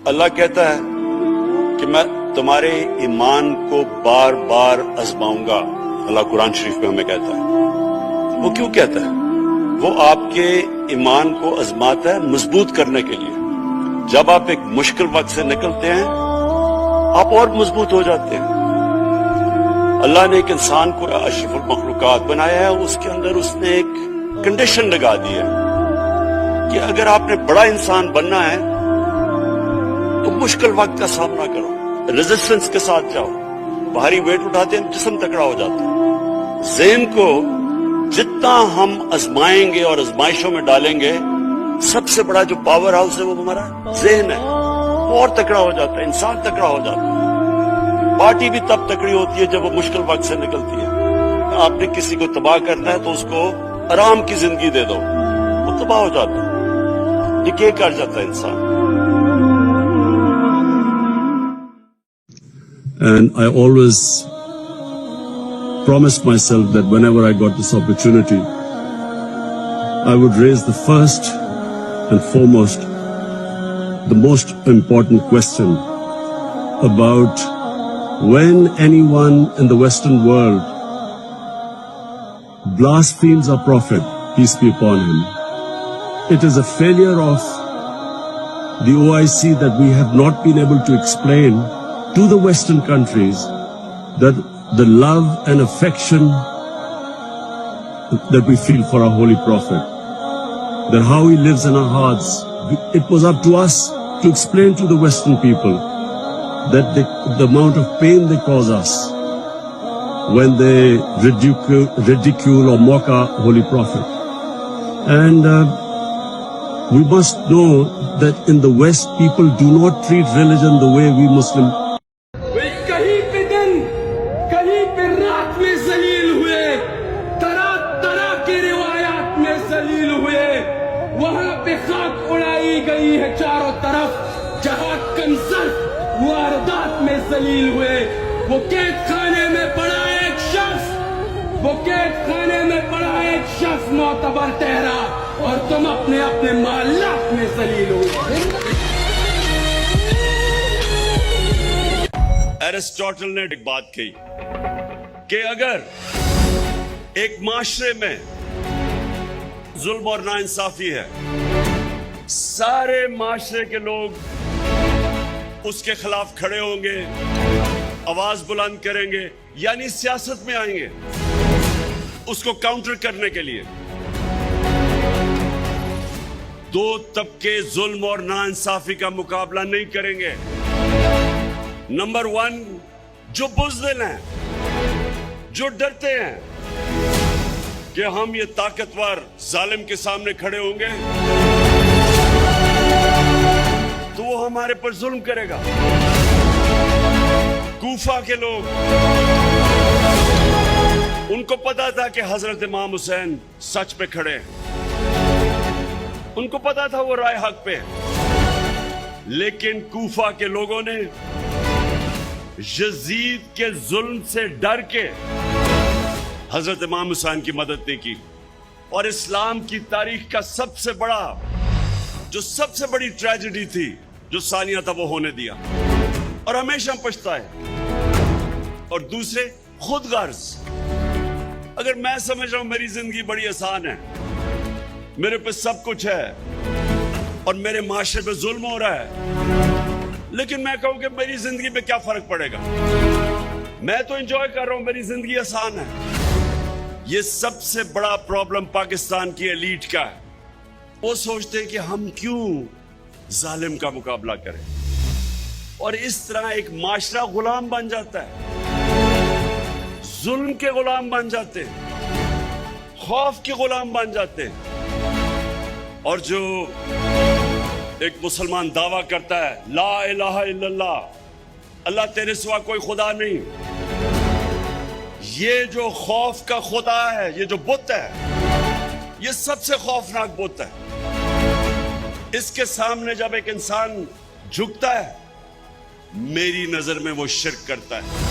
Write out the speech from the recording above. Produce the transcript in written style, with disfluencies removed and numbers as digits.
اللہ کہتا ہے کہ میں تمہارے ایمان کو بار بار آزماؤں گا. اللہ قرآن شریف میں ہمیں کہتا ہے. وہ کیوں کہتا ہے؟ وہ آپ کے ایمان کو آزماتا ہے مضبوط کرنے کے لیے. جب آپ ایک مشکل وقت سے نکلتے ہیں آپ اور مضبوط ہو جاتے ہیں. اللہ نے ایک انسان کو اشرف المخلوقات بنایا ہے. اس کے اندر اس نے ایک کنڈیشن لگا دی ہے کہ اگر آپ نے بڑا انسان بننا ہے تو مشکل وقت کا سامنا کرو, ریزسٹنس کے ساتھ جاؤ. بھاری ویٹ اٹھاتے ہیں جسم تکڑا ہو جاتا ہے. ذہن کو جتنا ہم آزمائیں گے اور آزمائشوں میں ڈالیں گے, سب سے بڑا جو پاور ہاؤس ہے وہ ہمارا ذہن ہے, وہ اور تکڑا ہو جاتا ہے, انسان تکڑا ہو جاتا ہے. پارٹی بھی تب تکڑی ہوتی ہے جب وہ مشکل وقت سے نکلتی ہے. آپ نے کسی کو تباہ کرنا ہے تو اس کو آرام کی زندگی دے دو, وہ تباہ ہو جاتا ہے, ڈکے کر جاتا ہے انسان. And I always promised myself that whenever I got this opportunity, I would raise the first and foremost, the most important question about when anyone in the Western world blasphemes our Prophet, peace be upon him, it is a failure of the OIC that we have not been able to explain to the Western countries that the love and affection that we feel for our Holy Prophet, that how he lives in our hearts, it was up to us to explain to the Western people that the amount of pain they cause us when they ridicule or mock our Holy Prophet. And we must know that in the West, people do not treat religion the way we Muslims. وہاں پہ خاک اڑائی گئی ہے چاروں طرف, جہاں کنزر واردات میں ذلیل ہوئے. وہ قید خانے میں پڑا ایک شخص معتبر ٹھہرا اور تم اپنے محلات میں ذلیل ہوئے. ایرسٹوٹل نے ایک بات کہی کہ اگر ایک معاشرے میں ظلم اور ناانصافی ہے, سارے معاشرے کے لوگ اس کے خلاف کھڑے ہوں گے, آواز بلند کریں گے, یعنی سیاست میں آئیں گے اس کو کاؤنٹر کرنے کے لیے. دو طبقے ظلم اور ناانصافی کا مقابلہ نہیں کریں گے. نمبر 1, جو بزدل ہیں, جو ڈرتے ہیں کہ ہم یہ طاقتور ظالم کے سامنے کھڑے ہوں گے تو وہ ہمارے پر ظلم کرے گا. کوفہ کے لوگ, ان کو پتا تھا کہ حضرت امام حسین سچ پہ کھڑے ہیں, ان کو پتا تھا وہ رائے حق پہ ہیں, لیکن کوفہ کے لوگوں نے یزید کے ظلم سے ڈر کے حضرت امام حسین کی مدد نہیں کی. اور اسلام کی تاریخ کا سب سے بڑی ٹریجڈی تھی جو ثانیہ تھا وہ ہونے دیا, اور ہمیشہ پچھتائے. اور دوسرے, خود غرض. اگر میں سمجھ رہا ہوں میری زندگی بڑی آسان ہے, میرے پہ سب کچھ ہے اور میرے معاشرے پہ ظلم ہو رہا ہے, لیکن میں کہوں کہ میری زندگی پہ کیا فرق پڑے گا, میں تو انجوائے کر رہا ہوں, میری زندگی آسان ہے. یہ سب سے بڑا پرابلم پاکستان کی ایلیٹ کا ہے. وہ سوچتے ہیں کہ ہم کیوں ظالم کا مقابلہ کریں, اور اس طرح ایک معاشرہ غلام بن جاتا ہے, ظلم کے غلام بن جاتے ہیں, خوف کے غلام بن جاتے ہیں. اور جو ایک مسلمان دعویٰ کرتا ہے لا الہ الا اللہ, اللہ تیرے سوا کوئی خدا نہیں, یہ جو خوف کا خدا ہے, یہ جو بت ہے, یہ سب سے خوفناک بت ہے. اس کے سامنے جب ایک انسان جھکتا ہے, میری نظر میں وہ شرک کرتا ہے.